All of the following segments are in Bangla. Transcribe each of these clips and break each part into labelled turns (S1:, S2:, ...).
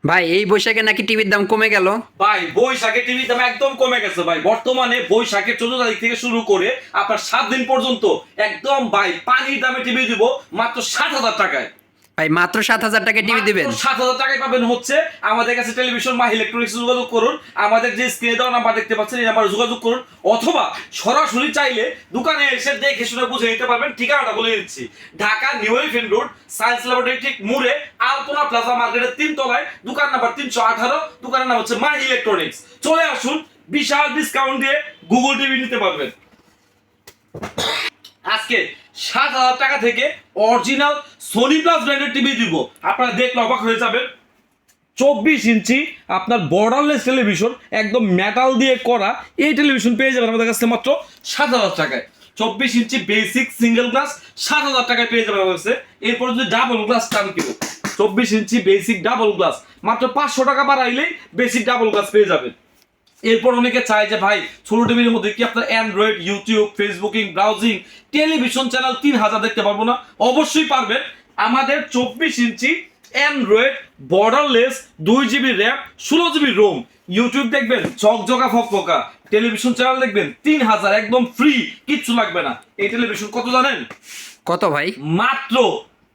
S1: ভাই এই বৈশাখে নাকি টিভির দাম কমে গেল।
S2: ভাই বৈশাখে টিভির দাম একদম কমে গেছে ভাই। বর্তমানে বৈশাখের 14 তারিখ থেকে শুরু করে আপনার 7 দিন পর্যন্ত একদম ভাই পানির দামে টিভি দিব মাত্র 7,000 টাকায়।
S1: ভাই মাত্র 7,000 টাকায় টিভি দিবেন?
S2: 7,000 টাকায় পাবেন হচ্ছে আমাদের কাছে টেলিভিশন মাহি ইলেকট্রনিক্স যোগাযোগ করুন। আমাদের যে স্ক্রিনে দেওয়া নাম্বার দেখতে পাচ্ছেন এই নাম্বারে যোগাযোগ করুন, অথবা সরাসরি চাইলে দোকানে এসে দেখে শুনে বুঝে নিতে পারবেন। ঠিকানাটা বলে দিচ্ছি, Dhaka new elephant road science laboratory ঠিক মুড়ে আলপনা প্লাজা মার্কেটের 3 তলায়, দোকান নাম্বার 318, দোকানের নাম হচ্ছে মাহি ইলেকট্রনিক্স। চলে আসুন, বিশাল ডিসকাউন্ট দিয়ে গুগল টিভি নিতে পারবেন। আজকে 7,000 টাকা থেকে অরিজিনাল সোনি প্লাস ব্র্যান্ডের টিভি দিব, আপনারা দেখলে অবাক হয়ে যাবেন। 24 ইঞ্চি আপনার বর্ডারলেস টেলিভিশন, একদম মেটাল দিয়ে করা এই টেলিভিশন পেয়ে যাবেন আমাদের কাছে মাত্র 7,000 টাকায়। 24 ইঞ্চি বেসিক সিঙ্গেল গ্লাস 7,000 টাকায় পেয়ে যাবেন আমাদের কাছে। এরপর যদি ডাবল গ্লাস চান কেউ, 24 ইঞ্চি বেসিক ডাবল গ্লাস মাত্র 500 টাকা বাড়াইলেই বেসিক ডাবল গ্লাস পেয়ে যাবেন। এরপর অনেকে চায় যে ভাই ছোট টিভির মধ্যে কি আপনার Android, YouTube, facebooking, browsing, television channel 3000 দেখতে পারবো না? অবশ্যই পারবেন। আমাদের 24 inch Android borderless 2 GB RAM 16 GB ROM, YouTube দেখবেন ঝকঝকা ফকফকা, টেলিভিশন চ্যানেল দেখবেন 3000 একদম ফ্রি, কিচ্ছু লাগবে না। এই টেলিভিশন কত জানেন?
S1: কত ভাই?
S2: মাত্র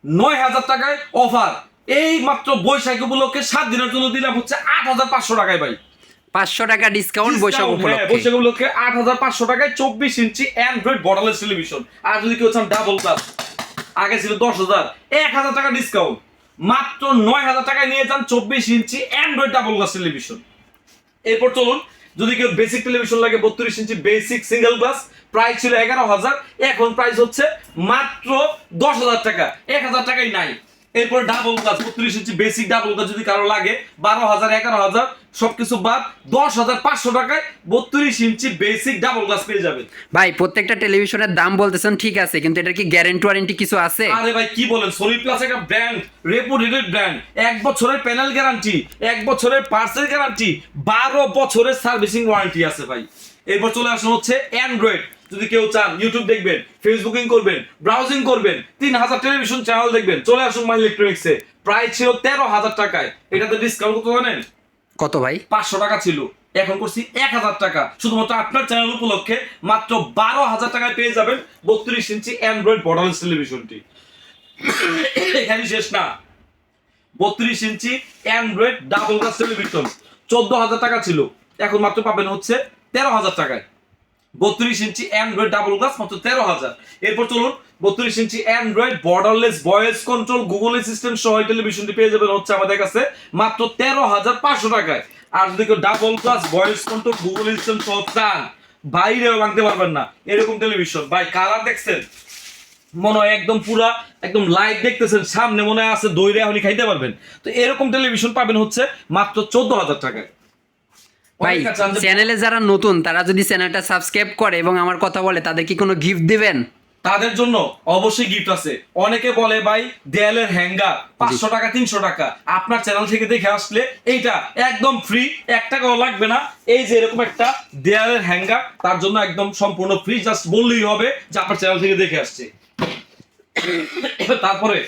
S2: 9,000 টাকায় অফার। এই মাত্র বৈশাখ উপলক্ষে 7 দিনের জন্য দিলাম হচ্ছে 8,500 টাকায় ভাই।
S1: 500 টাকা ডিসকাউন্ট বৈশাখ উপলক্ষে।
S2: বৈশাখ উপলক্ষে 8,500 টাকায় 24 ইঞ্চি অ্যান্ড্রয়েড বর্ডারলেস টেলিভিশন। আর যদি কেউ চান ডাবল গ্লাস, আগে ছিল 10,000, 1,000 টাকা ডিসকাউন্ট, মাত্র 9,000 টাকায় নিয়ে যান 24 inch Android double glass television. এরপর চলুন, যদি কেউ বেসিক টেলিভিশন লাগে 32 ইঞ্চি বেসিক সিঙ্গেল গ্লাস, প্রাইস ছিল 11,000, এখন প্রাইস হচ্ছে মাত্র 10,000 টাকা, 1,000 টাকাই নাই। এরপর ডাবল গ্লাস 32 ইঞ্চি বেসিক ডাবল গ্লাস যদি কারো লাগে 12,000, 11,000 সবকিছু বাদ 10,500 টাকায় 32 ইঞ্চি বেসিক ডাবল গ্লাস পেয়ে যাবেন।
S1: ভাই প্রত্যেকটা টেলিভিশনের দাম বলতেছেন ঠিক আছে, কিন্তু এটা কি গ্যারান্টি ওয়ারেন্টি কিছু আছে?
S2: আরে ভাই কি বলেন, সোনি প্লাস একটা ব্র্যান্ড, রেপুটেড ব্র্যান্ড, 1 বছরের প্যানেল গ্যারান্টি, 1 বছরের পার্সেল গ্যারান্টি, 12 বছরের সার্ভিসিং ওয়ারেন্টি আছে ভাই। এরপর চলে আসুন হচ্ছে অ্যান্ড্রয়েড, যদি কেউ চান ইউটিউব দেখবেন, ফেসবুকিং করবেন, ব্রাউজিং করবেন, 3000 টেলিভিশন চ্যানেল দেখবেন, চলে আসুন মাই ইলেকট্রনিক্সে। প্রাইস ছিল 13,000 টাকায়, এটাতে ডিসকাউন্ট কত জানেন?
S1: কত ভাই?
S2: 500 টাকা ছিল, এখন করছি 1,000 টাকা, শুধুমাত্র আপনার চ্যানেল উপলক্ষে মাত্র 12,000 টাকায় পেয়ে যাবেন 32 ইঞ্চি অ্যান্ড্রয়েড বর্ডারলেস টেলিভিশনটি। এখানে শেষ না, 32 inch Android double glass television 14,000 টাকা ছিল, এখন মাত্র পাবেন হচ্ছে 13,000 টাকায়। 32 ইঞ্চি অ্যান্ড্রয়েড ডাবল গ্লাস মাত্র 13,000। এরপর চলুন, 32 inch Android borderless voice control Google assistant সহ টেলিভিশনটি পেয়ে যাবেন হচ্ছে আমাদের কাছে মাত্র 13,500 টাকায়। আর যদি কেউ double glass voice control Google assistant সহ চান, বাইরেও ভাঙতে পারবেন না এরকম টেলিভিশন। ভাই কালার দেখছেন, মনে হয় একদম পুরা একদম লাইট দেখতেছেন, সামনে মনে হয় আছে দইরে হলি খাইতে পারবেন। তো এরকম টেলিভিশন পাবেন হচ্ছে মাত্র 14,000 টাকায়।
S1: ভাই চ্যানেলে যারা নতুন তারা যদি চ্যানেলটা সাবস্ক্রাইব করে এবং আমার কথা বলে, তাদের কি কোনো গিফট দিবেন?
S2: তাদের জন্য অবশ্যই গিফট আছে। অনেকে বলে ভাই দেয়ালের হ্যাঙ্গার 500 টাকা, 300 টাকা, আপনার চ্যানেল থেকে দেখে আসলে এইটা একদম ফ্রি, 1 টাকাও লাগবে না। এই যে এরকম একটা দেয়ালের হ্যাঙ্গার, তার জন্য একদম সম্পূর্ণ ফ্রি, জাস্ট বললেই হবে যে আপনার চ্যানেল থেকে দেখে আসছে। তারপরে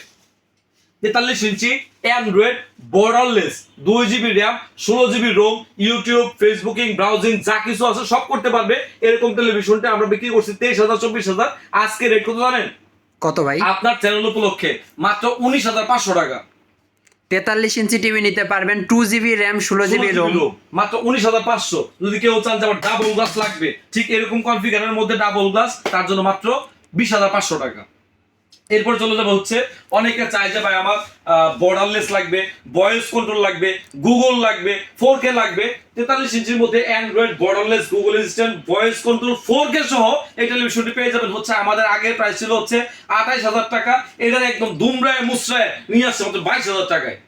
S2: 43 inch Android borderless 2 GB RAM 16 GB ROM, YouTube, facebooking, browsing যা কিছু আছে সব করতে পারবে। এরকম টেলিভিশনটা আমরা বিক্রি করছি 23,000, 24,000। আজকে রেট কত জানেন?
S1: কত ভাই?
S2: আপনার চ্যানেল উপলক্ষে মাত্র 19,500 টাকা।
S1: 43 ইঞ্চি টিভি নিতে পারবেন, 2 GB র্যাম 16 GB রোম,
S2: মাত্র 19,500। যদি কেউ চান যে আমার ডাবল গ্লাস লাগবে, ঠিক এরকম কনফিগারের মধ্যে ডাবল গ্লাস, তার জন্য মাত্র 20,500 টাকা। এরপর চলে যাবো হচ্ছে, অনেকে চায় যে ভাই আমার বর্ডারলেস লাগবে, ভয়েস কন্ট্রোল লাগবে, গুগল লাগবে, 4K লাগবে। 43 ইঞ্চির মধ্যে Android borderless Google assistant voice control 4K সহ এই টেলিভিশনটি পেয়ে যাবেন হচ্ছে আমাদের আগের প্রাইস ছিল হচ্ছে 28,000 টাকা, এটার একদম দুমড়ায় মুচড়ায় নিয়ে আসছে মাত্র 22,000 টাকায়।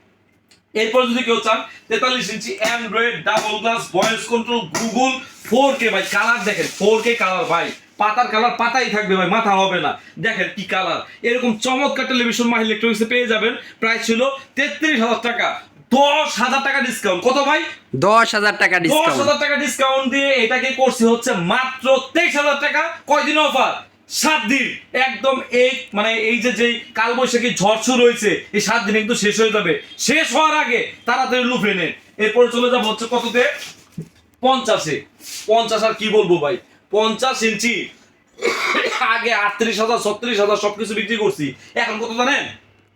S2: এরপর যদি কেউ চান 43 inch Android double glass voice control Google 4K, ভাই কালার দেখেন, 4K কালার ভাই, পাতার কালার পাতাই থাকবে ভাই, মাথা হবে না। দেখেন কি কালার, এরকম চমৎকার টেলিভিশন মাহি ইলেকট্রনিক্সে পেয়ে যাবেন। প্রাইস ছিল 33,000 টাকা, 10,000 টাকা ডিসকাউন্ট। কত ভাই?
S1: 10,000 টাকা ডিসকাউন্ট।
S2: 10,000 টাকা ডিসকাউন্ট দিয়ে এটাকে করছি হচ্ছে মাত্র 23,000 টাকা। কয়দিন অফার? 7 দিন একদম মানে এই যে কালবৈশাখী ঝড় শুরু হয়েছে এই 7 দিন কিন্তু শেষ হয়ে যাবে। শেষ হওয়ার আগে তাড়াতাড়ি লুফে নেন। এরপরে চলে যাবো হচ্ছে কততে, 50-এ। 50 আর কি বলবো ভাই, 50 ইঞ্চি আগে 38,000 36,000 সবকিছু বিক্রি করছি, এখন কত জানেন?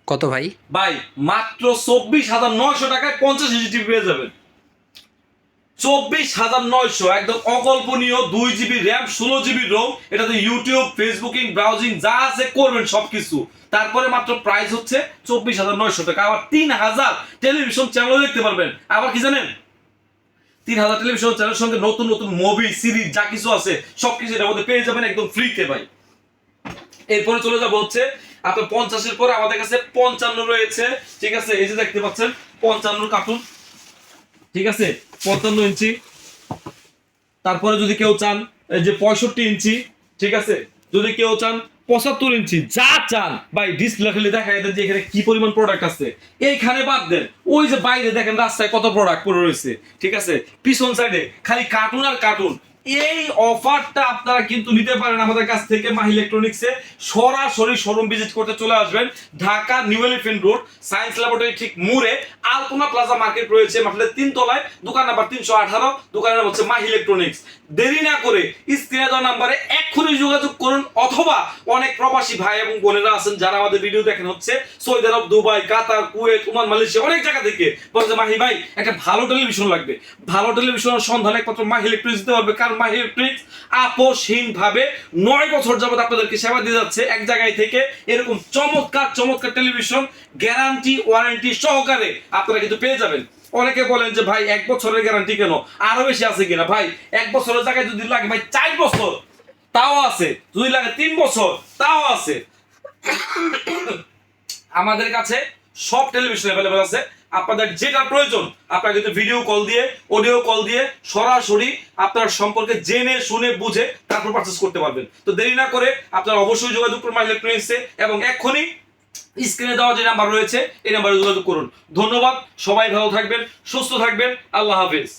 S1: কত ভাই?
S2: ভাই মাত্র 24,900 টাকায় 50 ইঞ্চি টিভি পেয়ে যাবেন। 24,900, একদম অকল্পনীয়। 2 জিবি র্যাম, 16 জিবি রোম। এটাতে ইউটিউব, ফেসবুকিং, ব্রাউজিং যা আছে করবেন সবকিছু। তারপরে মাত্র প্রাইস হচ্ছে 24,900 টাকা। আবার 3,000 টেলিভিশন চ্যানেল দেখতে পারবেন। আবার কি জানেন, 3,000 টেলিভিশন চ্যানেলের সঙ্গে নতুন নতুন মুভি, সিরিজ যা কিছু আছে সবকিছু এর মধ্যে পেয়ে যাবেন একদম ফ্রিতে ভাই। এরপরে চলে যাবো হচ্ছে আপনার 50-এর পরে আমাদের কাছে 55 রয়েছে, ঠিক আছে। এই যে দেখতে পাচ্ছেন 55 কার্টুন, ঠিক আছে, 55 ইঞ্চি। তারপরে যদি কেউ চান এই যে 65 ইঞ্চি, ঠিক আছে। যদি কেউ চান 75 ইঞ্চি, যা চান ভাই ডিসপ্লে খালি দেখাই দেন যে এখানে কি পরিমাণ প্রোডাক্ট আছে। এইখানে বাদ দেন, ওই যে বাইরে দেখেন রাস্তায় কত প্রোডাক্ট পড়ে রয়েছে, ঠিক আছে। পিছন সাইডে খালি কার্টুন আর কার্টুন। এই অফারটা আপনারা কিন্তু নিতে পারেন আমাদের কাছ থেকে মাহি ইলেকট্রনিক্সে। সরাসরি শোরুম ভিজিট করতে চলে আসবেন Dhaka new elephant road, science laboratory ঠিক মুড়ে আলপনা প্লাজা মার্কেট রয়েছে, মার্কেটের 3 তলায়, দোকান নাম্বার 318, দোকানের নাম হচ্ছে মাহি ইলেকট্রনিক্স। দেরি না করে স্ক্রিনে দেওয়া নাম্বারে এক্ষুনি যোগাযোগ করুন, অথবা অনেক প্রবাসী ভাই এবং বোনেরা আছেন যারা আমাদের ভিডিও দেখেন হচ্ছে সৌদি আরব, দুবাই, কাতার, কুয়েত, ওমান, মালয়েশিয়া, অনেক জায়গা থেকে বলছে মাহি ভাই একটা ভালো টেলিভিশন লাগবে। ভালো টেলিভিশনের সন্ধান একমাত্র মাহি ইলেকট্রনিক্স দিতে পারবে, কারণ মাহি ইলেকট্রনিক্স আপোষহীন ভাবে 9 বছর যাবত আপনাদেরকে সেবা দিয়ে যাচ্ছে এক জায়গায় থেকে। এরকম চমৎকার চমৎকার টেলিভিশন গ্যারান্টি ওয়ারেন্টি সহকারে আপনারা কিন্তু পেয়ে যাবেন। অনেকে বলেন যে ভাই 1 বছরের গ্যারান্টি কেন, আরো বেশি আছে কিনা? ভাই 1 বছরের জায়গায় যদি লাগে ভাই 4 বছর তাও আছে, যদি লাগে 3 বছর তাও আছে। আমাদের কাছে সব টেলিভিশন অ্যাভেলেবল আছে। আপনাদের যেটা প্রয়োজন আপনারা কিন্তু ভিডিও কল দিয়ে, অডিও কল দিয়ে সরাসরি আপনার সম্পর্কে জেনে শুনে বুঝে তারপর পারচেজ করতে পারবেন। তো দেরি না করে আপনারা অবশ্যই যোগাযোগ করুন মাহি ইলেকট্রনিক্সে, এবং এক্ষুনি স্ক্রিনে দেওয়া যে নাম্বার রয়েছে এই নাম্বারে যোগাযোগ করুন। ধন্যবাদ, সবাই ভালো থাকবেন, সুস্থ থাকবেন, আল্লাহ হাফেজ।